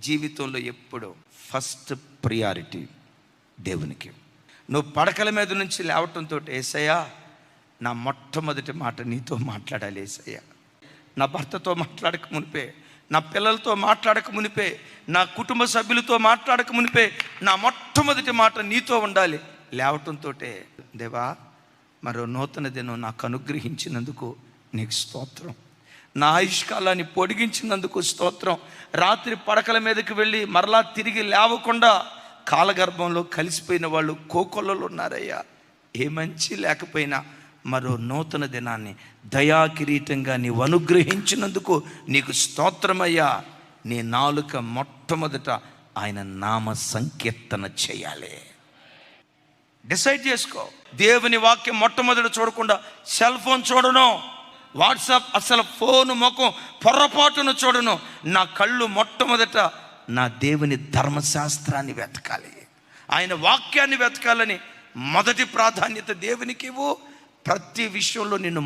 జీవితంలో ఎప్పుడు first priority దేవునికి. నువ్వు పడకల మీద నుంచి లేవటంతో, యేసయ్యా నా మొట్టమొదటి మాట నీతో మాట్లాడాలి యేసయ్యా. నా భర్తతో మాట్లాడక మునిపే, నా పిల్లలతో మాట్లాడక మునిపే, నా కుటుంబ సభ్యులతో మాట్లాడక మునిపే నా మొట్టమొదటి మాట నీతో ఉండాలి. లేవటంతో, దేవా మరో నూతన దినం నాకు అనుగ్రహించినందుకు నీకు స్తోత్రం, నా ఆయుష్కాలాన్ని పొడిగించినందుకు స్తోత్రం. రాత్రి పడకల మీదకి వెళ్ళి మరలా తిరిగి లేవకుండా కాలగర్భంలో కలిసిపోయిన వాళ్ళు కోకొల్లలు ఉన్నారయ్యా. ఏ మంచి లేకపోయినా మరో నూతన దినాన్ని దయా కిరీటంగా నీవు అనుగ్రహించినందుకు నీకు స్తోత్రమయ్యా. నీ నాలుక మొట్టమొదట ఆయన నామ సంకీర్తన చేయాలి. డిసైడ్ చేసుకో. దేవుని వాక్యం మొట్టమొదట చూడకుండా సెల్ ఫోన్ చూడను, వాట్సాప్ అసలు ఫోను ముఖం పొరపాటును చూడను. నా కళ్ళు మొట్టమొదట నా దేవుని ధర్మశాస్త్రాన్ని వెతకాలి, ఆయన వాక్యాన్ని వెతకాలని మొదటి ప్రాధాన్యత దేవునికి ఇవ్వు. ప్రతి విషయంలో నిన్ను